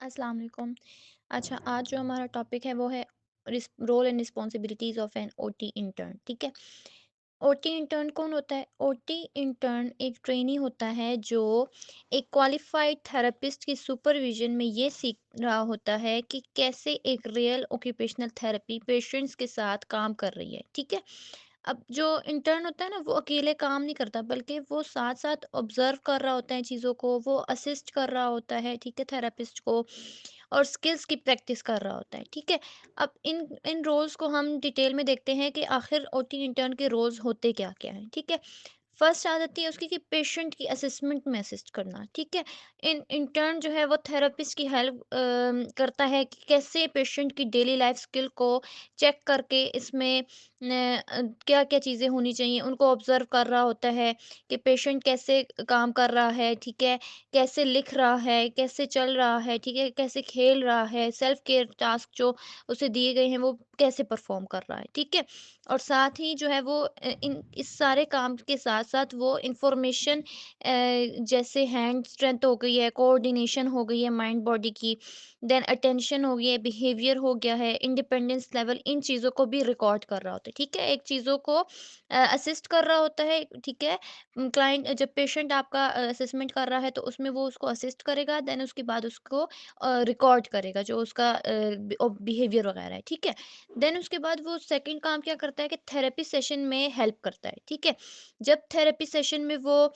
अस्सलाम वालेकुम। अच्छा, आज जो हमारा टॉपिक है वो है role and responsibilities of an OT intern. ठीक है। ओटी इंटर्न कौन होता है? ओटी इंटर्न एक ट्रेनी होता है जो एक क्वालिफाइड थेरेपिस्ट की सुपरविजन में ये सीख रहा होता है कि कैसे एक रियल ऑक्यूपेशनल थेरेपी पेशेंट्स के साथ काम कर रही है। ठीक है। अब जो इंटर्न होता है ना, वो अकेले काम नहीं करता, बल्कि वो साथ साथ ऑब्जर्व कर रहा होता है चीज़ों को, वो असिस्ट कर रहा होता है, ठीक है, थेरेपिस्ट को, और स्किल्स की प्रैक्टिस कर रहा होता है। ठीक है। अब इन इन रोल्स को हम डिटेल में देखते हैं कि आखिर ओटी इंटर्न के रोल्स होते क्या क्या हैं। ठीक है। फर्स्ट आ जाती है उसकी कि पेशेंट की असेसमेंट में असिस्ट करना। ठीक है। इन इंटर्न जो है वो थेरेपिस्ट की हेल्प करता है कि कैसे पेशेंट की डेली लाइफ स्किल को चेक करके इसमें क्या क्या चीज़ें होनी चाहिए उनको ऑब्जर्व कर रहा होता है कि पेशेंट कैसे काम कर रहा है। ठीक है। कैसे लिख रहा है, कैसे चल रहा है, ठीक है, कैसे खेल रहा है, सेल्फ केयर टास्क जो उसे दिए गए हैं वो कैसे परफॉर्म कर रहा है। ठीक है। और साथ ही जो है वो इन इस सारे काम के साथ साथ वो इंफॉर्मेशन जैसे हैंड स्ट्रेंथ हो गई है, कोऑर्डिनेशन हो गई है माइंड बॉडी की, देन अटेंशन हो गई है, बिहेवियर हो गया है, इंडिपेंडेंस लेवल, इन चीज़ों को भी रिकॉर्ड कर रहा होता है। ठीक है। एक चीज़ों को असिस्ट कर रहा होता है। ठीक है। क्लाइंट जब पेशेंट आपका असेसमेंट कर रहा है तो उसमें वो उसको असिस्ट करेगा, देन उसके बाद उसको रिकॉर्ड करेगा जो उसका बिहेवियर वगैरह है। ठीक है। देन उसके बाद वो सेकंड काम क्या करता है कि थेरेपी सेशन में हेल्प करता है। ठीक है। जब थेरेपी सेशन में वो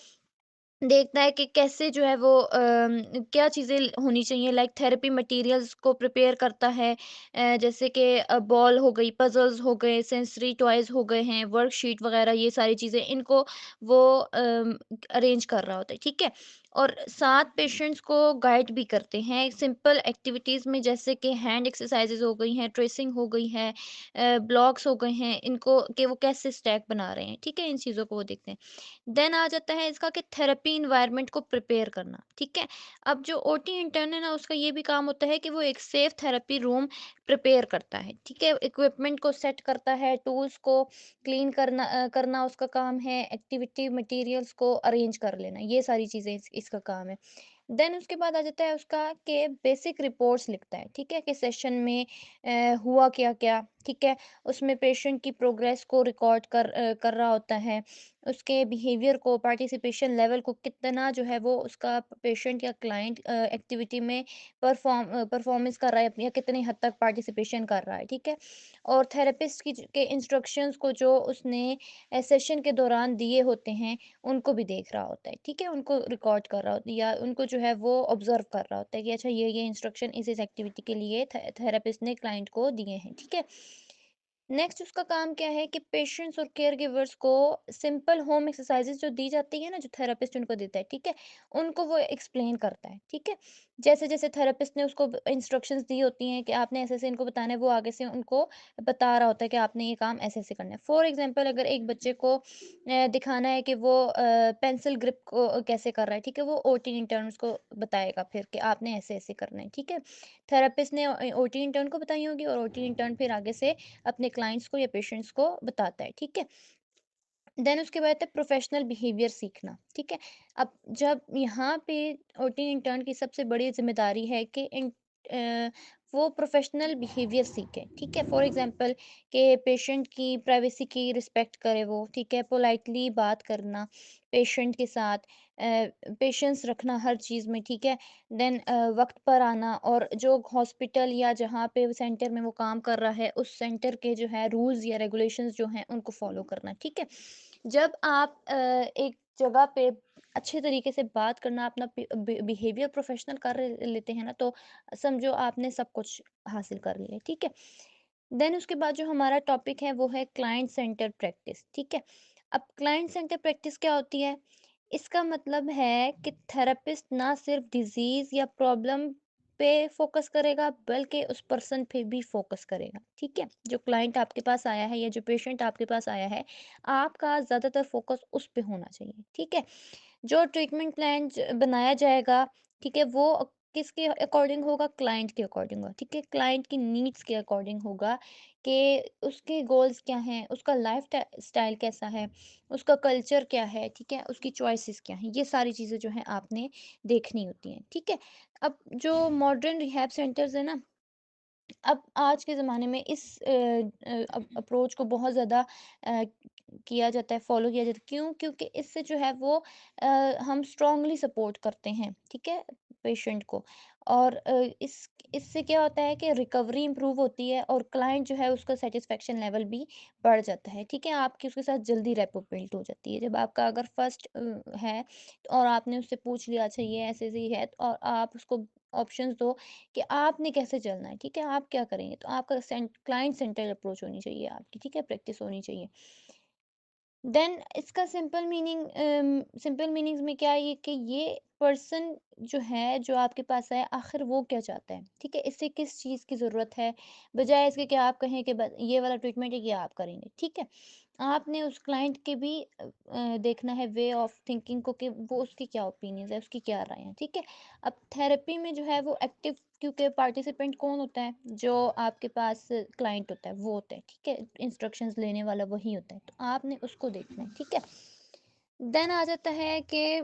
देखता है कि कैसे जो है वो क्या चीज़ें होनी चाहिए, लाइक थेरेपी मटेरियल्स को प्रिपेयर करता है। जैसे कि बॉल हो गई, पजल्स हो गए, सेंसरी टॉयज हो गए हैं, वर्कशीट वगैरह, ये सारी चीज़ें इनको वो अरेंज कर रहा होता है। ठीक है। और साथ पेशेंट्स को गाइड भी करते हैं सिंपल एक्टिविटीज़ में, जैसे कि हैंड एक्सरसाइजेज हो गई हैं, ट्रेसिंग हो गई है, ब्लॉक्स हो गए हैं, इनको कि वो कैसे स्टैक बना रहे हैं। ठीक है। इन चीज़ों को वो देखते हैं। देन आ जाता है इसका कि थेरेपी इन्वायरमेंट को प्रिपेयर करना। ठीक है। अब जो ओटी इंटर्न है ना, उसका ये भी काम होता है कि वो एक सेफ थेरेपी रूम प्रिपेयर करता है। ठीक है। इक्विपमेंट को सेट करता है, टूल्स को क्लीन करना उसका काम है, एक्टिविटी मटेरियल्स को अरेंज कर लेना, ये सारी चीज़ें इसका काम है। देन उसके बाद आ जाता है उसका कि बेसिक रिपोर्ट्स लिखता है। ठीक है। कि सेशन में हुआ क्या क्या। ठीक है। उसमें पेशेंट की प्रोग्रेस को रिकॉर्ड कर रहा होता है, उसके बिहेवियर को, पार्टिसिपेशन लेवल को, कितना जो है वो उसका पेशेंट या क्लाइंट एक्टिविटी में परफॉर्मेंस कर रहा है या कितनी हद तक पार्टिसिपेशन कर रहा है। ठीक है। और थेरेपिस्ट के इंस्ट्रक्शंस को जो उसने सेशन के दौरान दिए होते हैं उनको भी देख रहा होता है। ठीक है। उनको रिकॉर्ड कर रहा होता है या उनको जो है वो ऑब्जर्व कर रहा होता है कि अच्छा ये इंस्ट्रक्शन इस एक्टिविटी के लिए थेरेपिस्ट ने क्लाइंट को दिए हैं। ठीक है। नेक्स्ट उसका काम क्या है कि पेशेंट्स और केयर गिवर्स को सिंपल होम एक्सरसाइजेज जो दी जाती है ना, जो थेरेपिस्ट उनको देता है। ठीक है। उनको वो एक्सप्लेन करता है। ठीक है। जैसे जैसे थेरेपिस्ट ने उसको इंस्ट्रक्शंस दी होती हैं कि आपने ऐसे ऐसे इनको बताना है, वो आगे से उनको बता रहा होता है कि आपने ये काम ऐसे ऐसे करना है। फॉर एग्जांपल, अगर एक बच्चे को दिखाना है कि वो पेंसिल ग्रिप को कैसे कर रहा है, ठीक है, वो ओटी इंटर्न उसको बताएगा फिर कि आपने ऐसे ऐसे करना है। ठीक है। थेरेपिस्ट ने ओटी इंटर्न को बताई होगी और ओटी इंटर्न फिर आगे से अपने क्लाइंट्स को या पेशेंट्स को बताता है। ठीक है। देन उसके बाद है प्रोफेशनल बिहेवियर सीखना। ठीक है। अब जब यहाँ पे ओटी इंटर्न की सबसे बड़ी जिम्मेदारी है कि अ, वो प्रोफेशनल बिहेवियर सीखे। ठीक है। फॉर एग्जांपल के पेशेंट की प्राइवेसी की रिस्पेक्ट करे वो। ठीक है। पोलाइटली बात करना पेशेंट के साथ, पेशेंस रखना हर चीज़ में। ठीक है। देन वक्त पर आना, और जो हॉस्पिटल या जहाँ पे सेंटर में वो काम कर रहा है उस सेंटर के जो है रूल्स या रेगुलेशंस जो हैं उनको फॉलो करना। ठीक है। जब आप एक जगह पे अच्छे तरीके से बात करना, अपना बिहेवियर प्रोफेशनल कर लेते हैं ना, तो समझो आपने सब कुछ हासिल कर लिया। ठीक है। देन उसके बाद जो हमारा टॉपिक है वो है क्लाइंट सेंटर प्रैक्टिस। ठीक है। अब क्लाइंट सेंटर प्रैक्टिस क्या होती है? इसका मतलब है कि थेरेपिस्ट ना सिर्फ डिजीज या प्रॉब्लम पे फोकस करेगा, बल्कि उस पर्सन पे भी फोकस करेगा। ठीक है। जो क्लाइंट आपके पास आया है या जो पेशेंट आपके पास आया है, आपका ज़्यादातर फोकस उस पे होना चाहिए। ठीक है। जो ट्रीटमेंट प्लान बनाया जाएगा, ठीक है, वो किसके अकॉर्डिंग होगा? क्लाइंट के अकॉर्डिंग होगा, ठीक है? क्लाइंट की नीड्स के अकॉर्डिंग होगा कि उसके गोल्स क्या हैं, उसका लाइफ स्टाइल कैसा है, उसका कल्चर क्या है, ठीक है? उसकी चॉइसेस क्या हैं, ये सारी चीज़ें जो हैं आपने देखनी होती हैं, ठीक है? अब जो मॉडर्न रिहैब सेंटर्स है ना, अब आज के ज़माने में इस अप्रोच को बहुत ज़्यादा किया जाता है, फ़ॉलो किया जाता है। क्यों? क्योंकि इससे जो है वो अ, हम स्ट्रॉन्गली सपोर्ट करते हैं, ठीक है? पेशेंट को। और इससे क्या होता है कि रिकवरी इम्प्रूव होती है और क्लाइंट जो है उसका सैटिस्फैक्शन लेवल भी बढ़ जाता है, ठीक है? आपकी उसके साथ जल्दी रेपो बिल्ड हो जाती है। जब आपका अगर फर्स्ट है और आपने उससे पूछ लिया, अच्छा ये ऐसे-ऐसे ही है, और आप उसको ऑप्शंस दो कि आपने कैसे चलना है, ठीक है? आप क्या करेंगे? तो आपका क्लाइंट सेंटर्ड अप्रोच होनी चाहिए आपकी, ठीक है? प्रैक्टिस होनी चाहिए। देन इसका सिंपल मीनिंग्स में क्या है ये कि ये पर्सन जो है, जो आपके पास है, आखिर वो क्या चाहता है, ठीक है? इसे किस चीज़ की ज़रूरत है, बजाय इसके कि आप कहें कि बस ये वाला ट्रीटमेंट है, ये आप करेंगे, ठीक है? आपने उस क्लाइंट के भी देखना है वे ऑफ थिंकिंग को कि वो उसकी क्या ओपिनियंस है, उसकी क्या राय है, ठीक है? अब थेरेपी में जो है वो एक्टिव, क्योंकि पार्टिसिपेंट कौन होता है? जो आपके पास क्लाइंट होता है वो होता है, ठीक है? इंस्ट्रक्शंस लेने वाला वही होता है, तो आपने उसको देखना है, ठीक है? देन आ जाता है कि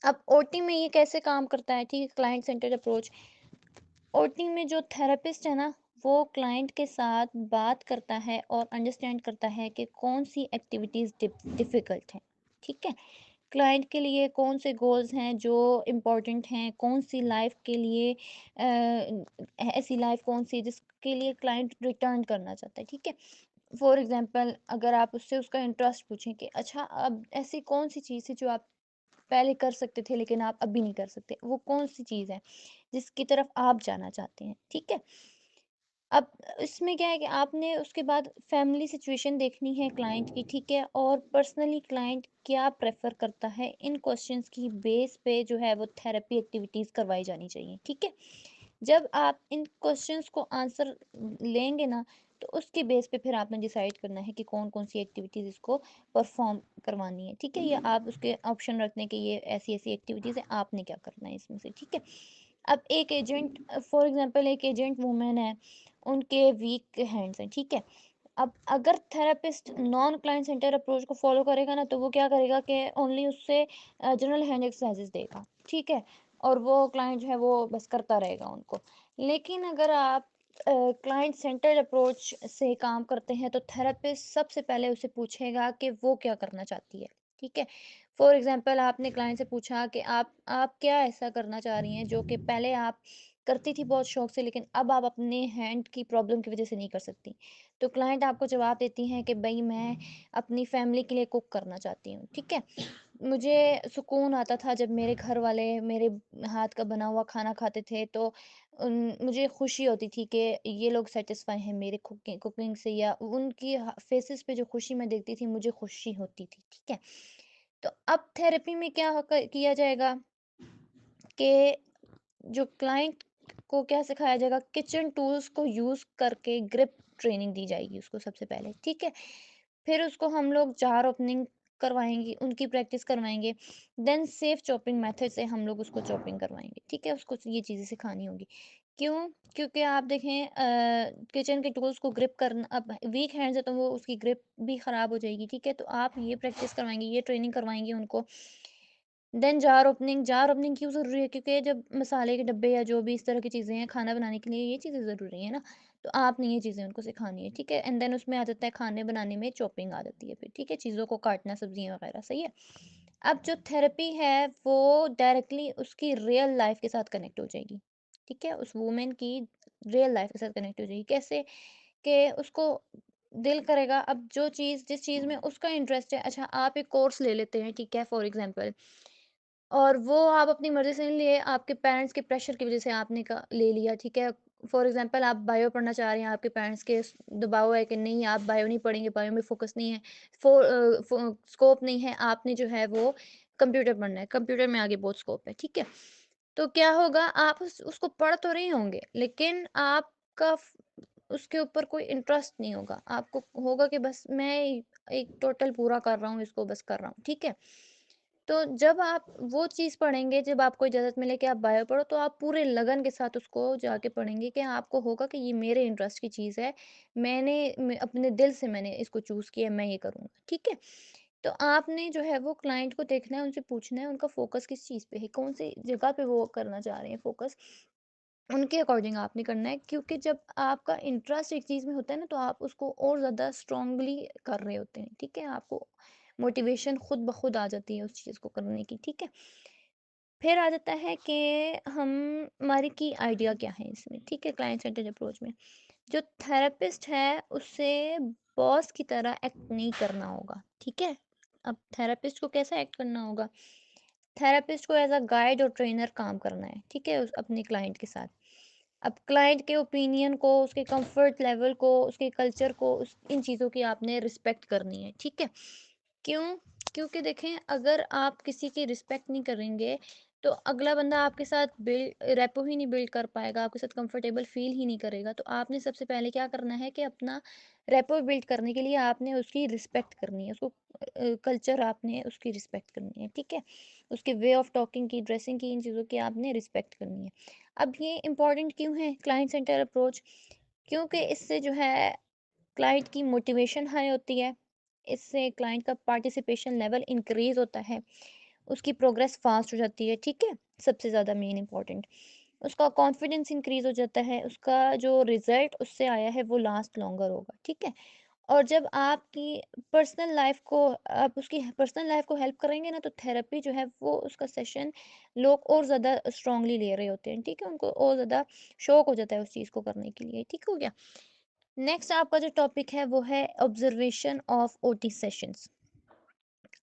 अब ओटी में ये कैसे काम करता है, ठीक है? Client centred approach. ओटी में जो थेरेपिस्ट है ना, वो क्लाइंट के साथ बात करता है और अंडरस्टैंड करता है कि कौन सी एक्टिविटीज़ डिफ़िकल्ट हैं, ठीक है? क्लाइंट के लिए कौन से गोल्स हैं जो इम्पोर्टेंट हैं, कौन सी लाइफ के लिए ऐसी लाइफ कौन सी है जिसके लिए क्लाइंट रिटर्न करना चाहता है, ठीक है? फॉर एग्जांपल अगर आप उससे उसका इंटरेस्ट पूछें कि अच्छा अब ऐसी कौन सी चीज़ है जो आप पहले कर सकते थे लेकिन आप अभी नहीं कर सकते, वो कौन सी चीज़ है जिसकी तरफ आप जाना चाहते हैं, ठीक है? अब इसमें क्या है कि आपने उसके बाद फैमिली सिचुएशन देखनी है क्लाइंट की, ठीक है? और पर्सनली क्लाइंट क्या प्रेफ़र करता है, इन क्वेश्चंस की बेस पे जो है वो थेरेपी एक्टिविटीज़ करवाई जानी चाहिए, ठीक है? जब आप इन क्वेश्चंस को आंसर लेंगे ना, तो उसके बेस पे फिर आपने डिसाइड करना है कि कौन-कौन सी एक्टिविटीज़ इसको परफ़ॉर्म करवानी है, ठीक है? या आप उसके ऑप्शन रखते हैं कि ये ऐसी-ऐसी एक्टिविटीज़ है, आपने क्या करना है इसमें से, ठीक है? अब एक एजेंट, फॉर एग्ज़ाम्पल एक एजेंट वुमन है, उनके वीक हैंड्स हैं, ठीक है? अब अगर therapist non client centre approach को फ़ॉलो करेगा ना, तो वो क्या करेगा कि ओनली उससे जनरल हैंड एक्सरसाइज़ेज़ देगा, ठीक है? और वो क्लाइंट जो है वो बस करता रहेगा उनको। लेकिन अगर आप क्लाइंट सेंटर्ड अप्रोच से काम करते हैं, तो थेरेपिस्ट सबसे पहले उसे पूछेगा कि वो क्या करना चाहती है, ठीक है? फॉर एग्ज़ाम्पल आपने क्लाइंट से पूछा कि आप क्या ऐसा करना चाह रही हैं जो कि पहले आप करती थी बहुत शौक से, लेकिन अब आप अपने हैंड की प्रॉब्लम की वज़ह से नहीं कर सकती। तो क्लाइंट आपको जवाब देती हैं कि भई मैं अपनी फैमिली के लिए कुक करना चाहती हूँ, ठीक है? मुझे सुकून आता था जब मेरे घर वाले मेरे हाथ का बना हुआ खाना खाते थे, तो मुझे खुशी होती थी कि ये लोग सैटिस्फाई हैं मेरे कुकिंग से, या उनकी फेसेस पे जो खुशी मैं देखती थी मुझे खुशी होती थी, ठीक है? तो अब थेरेपी में क्या किया जाएगा कि जो क्लाइंट को क्या सिखाया जाएगा, किचन टूल्स को यूज़ करके ग्रिप ट्रेनिंग दी जाएगी उसको सबसे पहले, ठीक है? फिर उसको हम लोग जार ओपनिंग करवाएँगे, उनकी प्रैक्टिस करवाएँगे। देन सेफ चॉपिंग मेथड से हम लोग उसको चॉपिंग करवाएँगे, ठीक है? उसको ये चीज़ें सिखानी होंगी। क्यों? क्योंकि आप देखें किचन के टूल्स को ग्रिप करना, अब वीक हैंड्स है तो वो उसकी ग्रिप भी ख़राब हो जाएगी, ठीक है? तो आप ये प्रैक्टिस करवाएँगे, ये ट्रेनिंग करवाएँगे उनको। देन जार ओपनिंग क्यों ज़रूरी है? क्योंकि जब मसाले के डब्बे या जो भी इस तरह की चीज़ें हैं खाना बनाने के लिए, ये चीज़ें ज़रूरी हैं ना, तो आपने ये चीज़ें उनको सिखानी है, ठीक है? एंड देन उसमें आ जाता है खाने बनाने में चॉपिंग आ जाती है फिर, ठीक है? चीज़ों को काटना, सब्जियाँ वगैरह, सही है? अब जो थेरेपी है वो डायरेक्टली उसकी रियल लाइफ़ के साथ कनेक्ट हो जाएगी, ठीक है? उस वुमन की रियल लाइफ़ के साथ कनेक्ट हो जाएगी। कैसे? कि उसको दिल करेगा, अब जो चीज़ जिस चीज़ में उसका इंटरेस्ट है, अच्छा आप एक कोर्स ले लेते हैं, ठीक है? फॉर एग्ज़ाम्पल, और वो आप अपनी मर्ज़ी से नहीं लिए, आपके पेरेंट्स के प्रेशर की वज़ह से आपने ले लिया, ठीक है? फॉर एग्ज़ाम्पल आप बायो पढ़ना चाह रहे हैं, आपके पेरेंट्स के दबाव है कि नहीं आप बायो नहीं पढ़ेंगे, बायो में फ़ोकस नहीं है, स्कोप नहीं है, आपने जो है वो कंप्यूटर पढ़ना है, कंप्यूटर में आगे बहुत स्कोप है, ठीक है? तो क्या होगा, आप उसको पढ़ तो रहे होंगे, लेकिन आपका उसके ऊपर कोई इंटरेस्ट नहीं होगा। आपको होगा कि बस मैं एक टोटल पूरा कर रहा हूँ, इसको बस कर रहा हूँ, ठीक है? तो जब आप वो चीज़ पढ़ेंगे, जब आपको इजाज़त मिले कि आप बायो पढ़ो, तो आप पूरे लगन के साथ उसको जाके पढ़ेंगे कि आपको होगा कि ये मेरे इंटरेस्ट की चीज़ है। अपने दिल से मैंने इसको चूज़ किया है, मैं ये करूँगा, ठीक है? तो आपने जो है वो क्लाइंट को देखना है, उनसे पूछना है उनका फ़ोकस किस चीज़ पे है, कौन-सी जगह पे वो करना चाह रहे हैं फ़ोकस, उनके अकॉर्डिंग आपने करना है। क्योंकि जब आपका इंटरेस्ट एक चीज़ में होता है ना, तो आप उसको और ज़्यादा स्ट्रॉन्गली कर रहे होते हैं, ठीक है? आपको मोटिवेशन खुद ब खुद आ जाती है उस चीज़ को करने की, ठीक है? फिर आ जाता है कि हम हमारी की आइडिया क्या है इसमें, ठीक है? क्लाइंट सेंटर्ड अप्रोच में जो थेरेपिस्ट है उससे बॉस की तरह एक्ट नहीं करना होगा, ठीक है? अब थेरेपिस्ट को कैसा एक्ट करना होगा? थेरेपिस्ट को एज अ गाइड और ट्रेनर काम करना है, ठीक है? अपने क्लाइंट के साथ। अब क्लाइंट के ओपिनियन को, उसके कंफर्ट लेवल को, उसके कल्चर को, इन चीज़ों की आपने रिस्पेक्ट करनी है, ठीक है? क्यों? क्योंकि देखें, अगर आप किसी की रिस्पेक्ट नहीं करेंगे, तो अगला बंदा आपके साथ रेपो ही नहीं बिल्ड कर पाएगा, आपके साथ कंफर्टेबल फील ही नहीं करेगा। तो आपने सबसे पहले क्या करना है कि अपना रेपो बिल्ड करने के लिए आपने उसकी रिस्पेक्ट करनी है, उसको कल्चर आपने उसकी रिस्पेक्ट करनी है, ठीक है? उसके वे ऑफ टॉकिंग की, ड्रेसिंग की, इन चीज़ों की आपने रिस्पेक्ट करनी है। अब ये इम्पोर्टेंट क्यों है क्लाइंट सेंटर अप्रोच? क्योंकि इससे जो है क्लाइंट की मोटिवेशन हाई होती है, इससे क्लाइंट का पार्टिसिपेशन लेवल इंक्रीज होता है, उसकी प्रोग्रेस फास्ट हो जाती है, ठीक है? सबसे ज़्यादा मेन इंपॉर्टेंट, उसका कॉन्फिडेंस इंक्रीज हो जाता है, उसका जो रिजल्ट उससे आया है वो लास्ट लॉन्गर होगा, ठीक है? और जब आपकी पर्सनल लाइफ को आप उसकी पर्सनल लाइफ को हेल्प करेंगे ना, तो थेरेपी जो है वो उसका सेशन लोग और ज़्यादा स्ट्रांगली ले रहे होते हैं, ठीक है? उनको और ज़्यादा शौक हो जाता है उस चीज़ को करने के लिए, ठीक हो गया? नेक्स्ट आपका जो टॉपिक है वो है ऑब्जर्वेशन ऑफ ओटी सेशंस।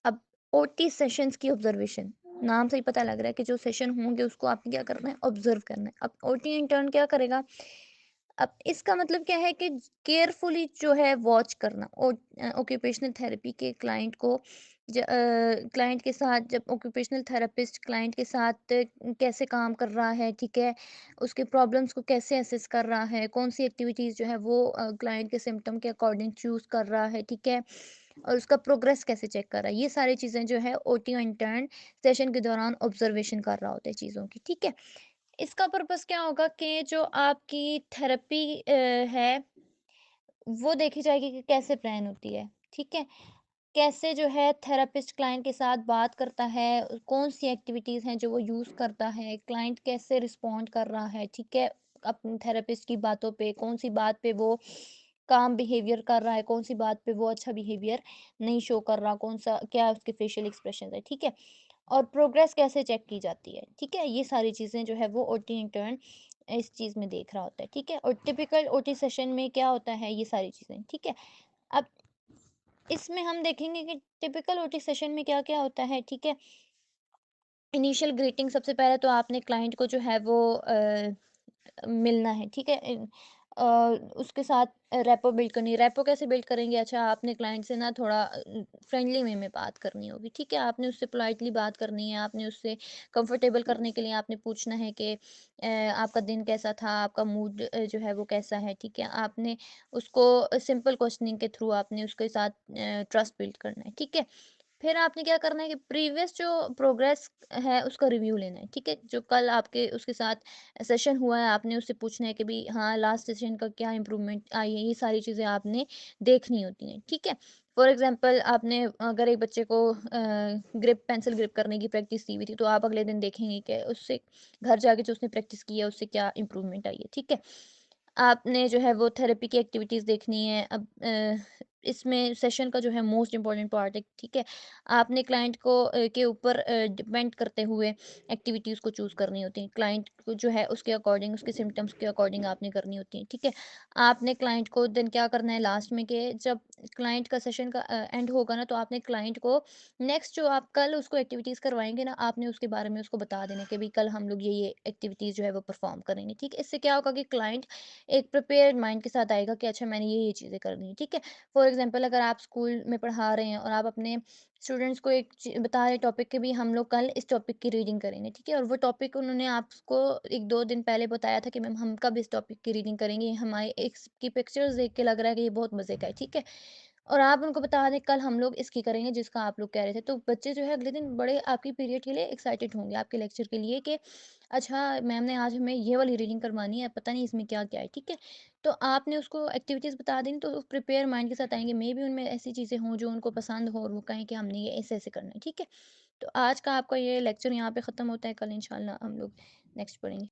अब ओटी सेशंस की ऑब्जर्वेशन, नाम से ही पता लग रहा है कि जो सेशन होंगे उसको आपने क्या करना है, ऑब्जर्व करना है। अब ओटी इंटर्न क्या करेगा? अब इसका मतलब क्या है कि केयरफुली जो है वॉच करना, ऑक्यूपेशनल थेरेपी के क्लाइंट को, क्लाइंट के साथ जब ऑक्यूपेशनल थेरेपिस्ट क्लाइंट के साथ कैसे काम कर रहा है, ठीक है? उसके प्रॉब्लम्स को कैसे असेस कर रहा है, कौन सी एक्टिविटीज़ जो है वो क्लाइंट के सिम्टम के अकॉर्डिंग चूज़ कर रहा है, ठीक है? और उसका प्रोग्रेस कैसे चेक कर रहा है, ये सारी चीज़ें जो है ओटी इंटर्न सेशन के दौरान ऑब्जर्वेशन कर रहा होता है चीज़ों की, ठीक है? इसका पर्पस क्या होगा कि जो आपकी थेरेपी है, वो देखी जाएगी कि कैसे प्लान होती है, ठीक है? कैसे जो है थेरेपिस्ट क्लाइंट के साथ बात करता है, कौन-सी एक्टिविटीज़ हैं जो वो यूज़ करता है, क्लाइंट कैसे रिस्पॉन्ड कर रहा है, ठीक है? अपने थेरेपिस्ट की बातों पे, कौन-सी बात पे वो काम बिहेवियर कर रहा है, कौन-सी बात पे वो अच्छा बिहेवियर नहीं शो कर रहा, कौन-सा क्या उसके फेशियल एक्सप्रेशंस है, ठीक है? और प्रोग्रेस कैसे चेक की जाती है, ठीक है? ये सारी चीज़ें जो है वो ओटी इंटर्न इस चीज़ में देख रहा होता है, ठीक है? और टिपिकल ओटी सेशन में क्या होता है, ये सारी चीज़ें, ठीक है? अब इसमें हम देखेंगे कि टिपिकल ओटी सेशन में क्या-क्या होता है, ठीक है? इनिशियल ग्रीटिंग, सबसे पहले तो आपने क्लाइंट को जो है वो मिलना है, ठीक है? अ, उसके साथ रैपो बिल्ड करनी है। रैपो कैसे बिल्ड करेंगे? अच्छा, आपने क्लाइंट से ना थोड़ा फ्रेंडली वे में बात करनी होगी, ठीक है? आपने उससे पोलाइटली बात करनी है, आपने उससे कंफर्टेबल करने के लिए आपने पूछना है कि आपका दिन कैसा था? आपका मूड जो है वो कैसा है, ठीक है? आपने उसको सिंपल क्वेश्चनिंग के थ्रू आपने उसके साथ ट्रस्ट बिल्ड करना है, ठीक है? फिर आपने क्या करना है कि प्रीवियस जो प्रोग्रेस है उसका रिव्यू लेना है, ठीक है? जो कल आपके उसके साथ सेशन हुआ है, आपने उससे पूछना है कि भई हाँ, लास्ट सेशन का क्या इम्प्रूवमेंट आई है, ये सारी चीज़ें आपने देखनी होती हैं, ठीक है? फॉर एग्ज़ाम्पल आपने अगर एक बच्चे को ग्रिप पेंसिल ग्रिप करने की प्रैक्टिस दी हुई थी, तो आप अगले दिन देखेंगे कि उससे घर जाके जो उसने प्रैक्टिस की है, उससे क्या इम्प्रूवमेंट आई है, ठीक है? आपने जो है वो थेरेपी की एक्टिविटीज़ देखनी है। अब इसमें सेशन का जो है मोस्ट इम्पोर्टेंट पार्ट है, ठीक है? आपने क्लाइंट को के ऊपर डिपेंड करते हुए एक्टिविटीज़ को चूज़ करनी होती हैं। क्लाइंट को जो है उसके अकॉर्डिंग, उसके सिम्पटम्स के अकॉर्डिंग आपने करनी होती हैं, ठीक है? आपने क्लाइंट को देन क्या करना है लास्ट में, कि जब क्लाइंट का सेशन का एंड होगा ना, तो आपने क्लाइंट को नेक्स्ट जो आप कल उसको एक्टिविटीज़ करवाएँगे ना, आपने उसके बारे में उसको बता देना कि भई कल हम लोग ये एक्टिविटीज़ जो है वो परफ़ॉर्म करेंगे, ठीक है? इससे क्या होगा कि क्लाइंट एक प्रिपेयर्ड माइंड के साथ आएगा कि अच्छा, मैंने ये चीज़ें करनी है, ठीक है? फॉर एग्ज़ाम्पल अगर आप स्कूल में पढ़ा रहे हैं और आप अपने स्टूडेंट्स को एक बता रहे टॉपिक कि भी हम लोग कल इस टॉपिक की रीडिंग करेंगे, ठीक है? और वो टॉपिक उन्होंने आपको 1-2 दिन पहले बताया था कि मैम हम कब इस टॉपिक की रीडिंग करेंगे, हमारे एक की पिक्चर्स देख के लग रहा है कि ये बहुत मज़े का है, ठीक है? और आप उनको बता दें कल हम लोग इसकी करेंगे जिसका आप लोग कह रहे थे। तो बच्चे जो है अगले दिन बड़े आपकी पीरियड के लिए एक्साइटेड होंगे, आपके लेक्चर के लिए कि अच्छा मैम ने आज हमें ये वाली रीडिंग करवानी है, पता नहीं इसमें क्या-क्या है, ठीक है? तो आपने उसको एक्टिविटीज़ बता देनी तो प्रिपेयर माइंड के साथ आएँगे। मेबी उनमें ऐसी चीज़ें हों जो उनको पसंद हो और वो कहें कि हमने ये ऐसे-ऐसे करना है, ठीक है? तो आज का आपका ये लेक्चर यहाँ पे ख़त्म होता है, कल इंशाल्लाह हम लोग नेक्स्ट पढ़ेंगे।